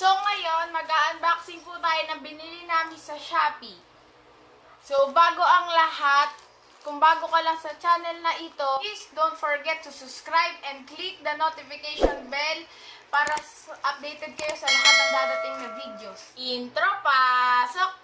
So ngayon, mag-unboxing po tayo ng binili namin sa Shopee. So bago ang lahat, kung bago ka lang sa channel na ito, please don't forget to subscribe and click the notification bell para updated kayo sa lahat ng dadating na videos. Intro, pasok!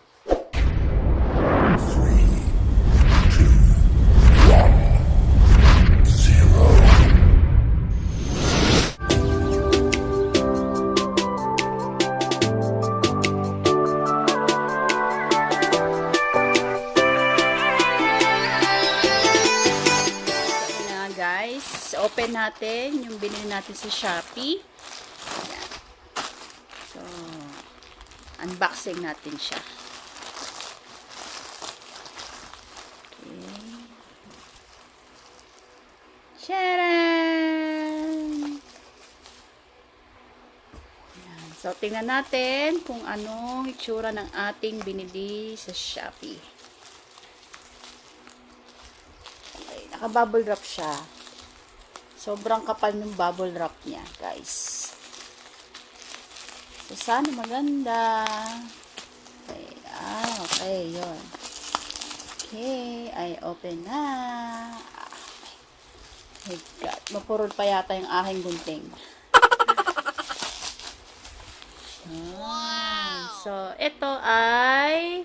Open natin yung binili natin sa Shopee. Ayan. So, unboxing natin siya. Okay. Sharon! Ayan. So, tingnan natin kung anong itsura ng ating binili sa Shopee. Okay. Naka-bubble wrap siya. Sobrang kapal ng bubble wrap niya, guys. So, sana maganda. Okay. Okay. Yun. Okay. I open na. Oh my God. Mapurol pa yata yung aking gunting. Wow! So, ito ay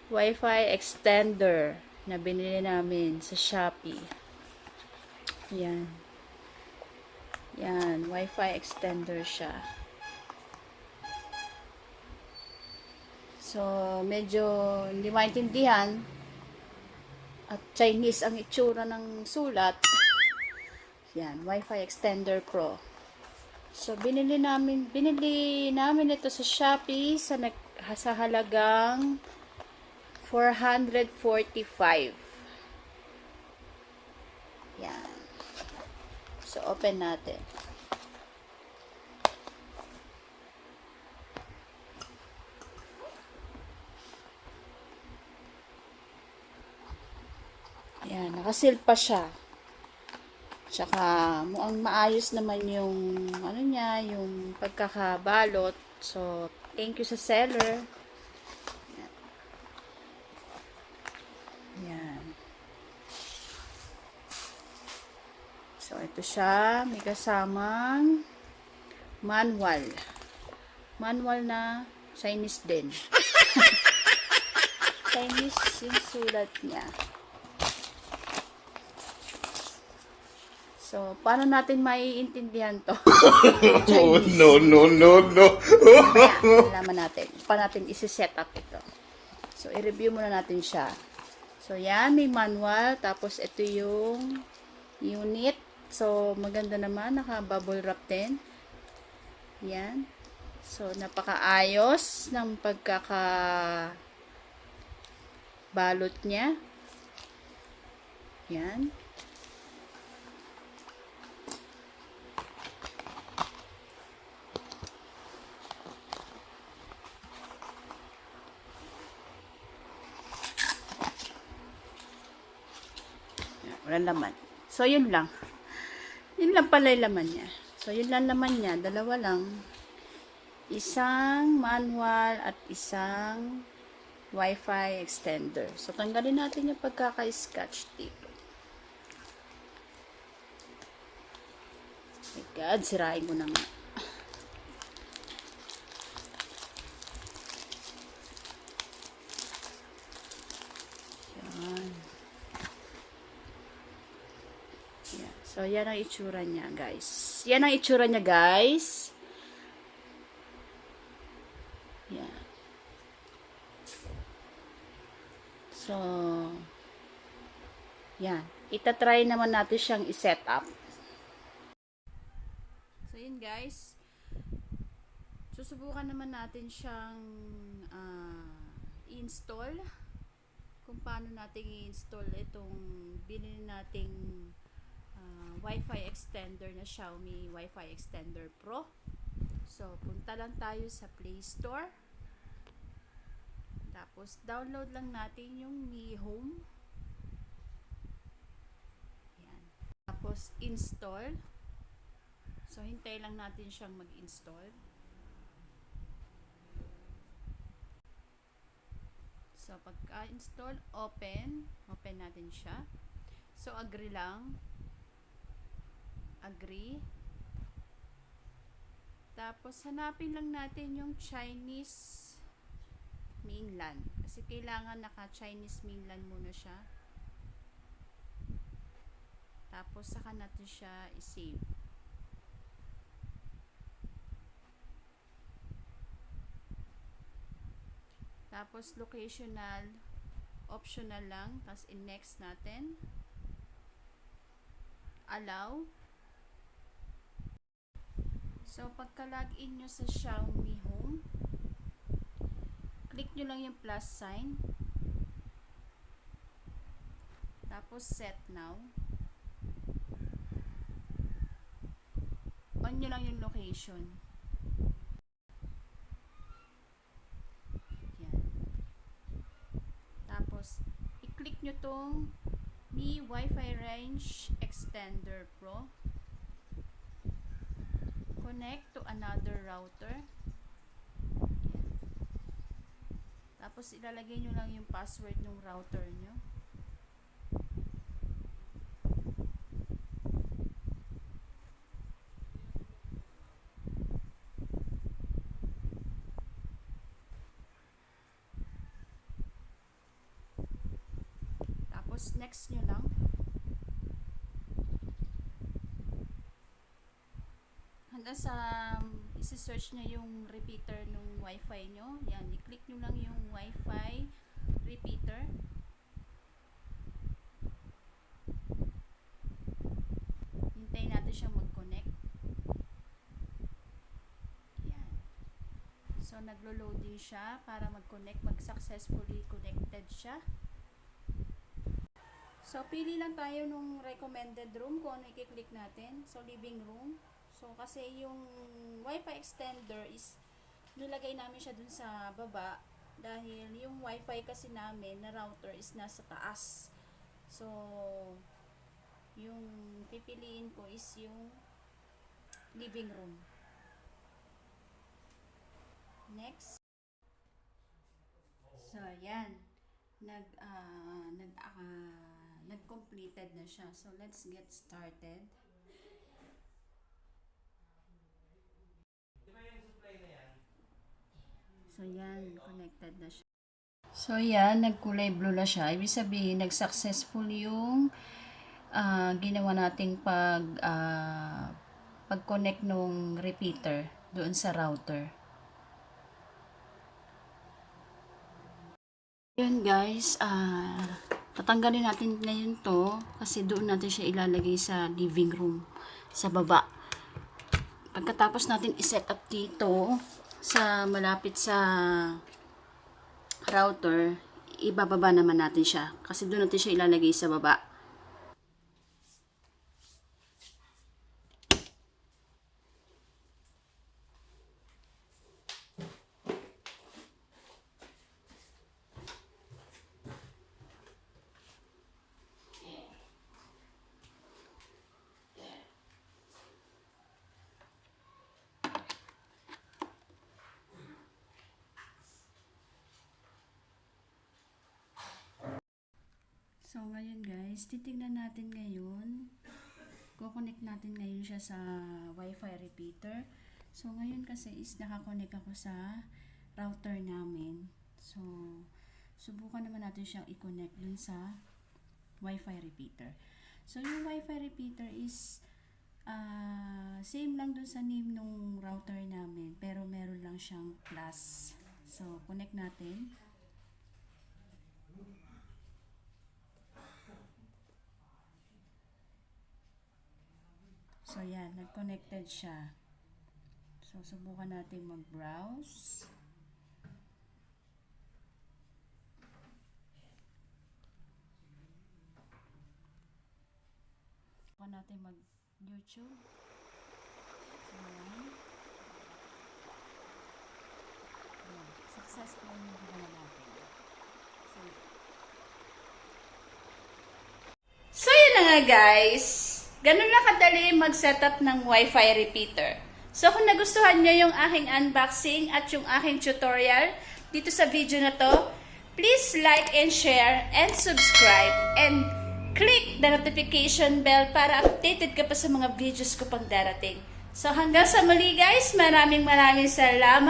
Wi-Fi extender na binili namin sa Shopee. Yan. Yan, Wi-Fi extender siya. So, medyo hindi maintindihan at Chinese ang itsura ng sulat. Yan, Wi-Fi extender Pro. So, binili namin ito sa Shopee sa halagang 445. Yan. So, open natin. Ayan, nakasil pa siya. Tsaka, mukhang maayos naman yung, ano niya, yung pagkakabalot. So, thank you sa seller. Ayan. Ayan. So, ito siya. May kasamang manual. Manual na Chinese din. Chinese yung sulat niya. So, paano natin maiintindihan to? Oh, no. Alaman natin. Paano natin isi-set up ito? So, i-review muna natin siya. So, yan. May manual. Tapos, ito yung unit. So, maganda naman. Naka-bubble wrap din. Yan. So, napakaayos ng pagkakabalot niya. Yan. Walang laman. So, yun lang. Yun lang pala yung laman niya. So, yun lang laman niya. Dalawa lang. Isang manual at isang Wi-Fi extender. So, tanggalin natin yung pagkaka-scotch tape. Oh my God, sirain mo na nga. So, yan ang itsura niya, guys. Yan ang itsura niya, guys. Yan. So, yan. Itatry naman natin siyang i-set up. So, yun, guys. Susubukan naman natin siyang i-install. Kung paano natin i-install itong binili nating Wi-Fi extender na Xiaomi Wi-Fi extender Pro. So, punta lang tayo sa Play Store. Tapos, download lang natin yung Mi Home. Yan. Tapos, install. So, hintay lang natin siyang mag-install. So, pagka-install, open natin siya. So, agree lang. Agree. Tapos, hanapin lang natin yung Chinese mainland. Kasi kailangan naka-Chinese mainland muna siya. Tapos, saka natin siya i-save. Tapos, locational, optional lang. Tapos, in-next natin. Allow. So, pagka-login nyo sa Xiaomi Home, click nyo lang yung plus sign. Tapos, set now. On nyo lang yung location. Yan. Tapos, i-click nyo tong Mi Wi-Fi Range Extender Pro. Connect to another router. Yan. Tapos, ilalagay nyo lang yung password ng router nyo. Tapos, next nyo lang. Hanggang sa isi-search nyo yung repeater ng wifi nyo. Yan, i-click nyo lang yung wifi repeater. Hintayin natin siyang mag-connect. Yan. So, naglo-loading siya para mag-connect, mag-successfully connected siya. So, pili lang tayo nung recommended room kung ano i-click natin. So, living room. So, kasi yung Wi-Fi extender is nilagay namin siya dun sa baba dahil yung Wi-Fi kasi namin na router is nasa taas. So, yung pipiliin ko is yung living room. Next. So, yan. Nag-completed na siya. So, let's get started. So, yan. Connected na siya. So, yan. Nagkulay blue na siya. Ibig sabihin, nag-successful yung ginawa nating pag-connect nung repeater doon sa router. Yun guys, tatanggalin natin ngayon to kasi doon natin siya ilalagay sa living room sa baba. Pagkatapos natin i-set up dito sa malapit sa router, ibababa naman natin siya kasi doon natin siya ilalagay sa baba. So, ngayon guys, titignan natin ngayon. Kukonect natin ngayon siya sa Wi-Fi repeater. So, ngayon kasi is nakakonect ako sa router namin. So, subukan naman natin siyang i-connect dun sa Wi-Fi repeater. So, yung Wi-Fi repeater is same lang dun sa name nung router namin. Pero meron lang siyang plus. So, connect natin. So, yan. Nag-connected siya. So, subukan natin mag-browse. Subukan natin mag-YouTube. So, yan. Successful yung ginawa natin. So, yun na nga guys. Ganun na kadali mag-setup ng Wi-Fi repeater. So, kung nagustuhan nyo yung aking unboxing at yung aking tutorial dito sa video na to, please like and share and subscribe and click the notification bell para updated ka pa sa mga videos ko pang darating. So hanggang sa muli guys, maraming salamat!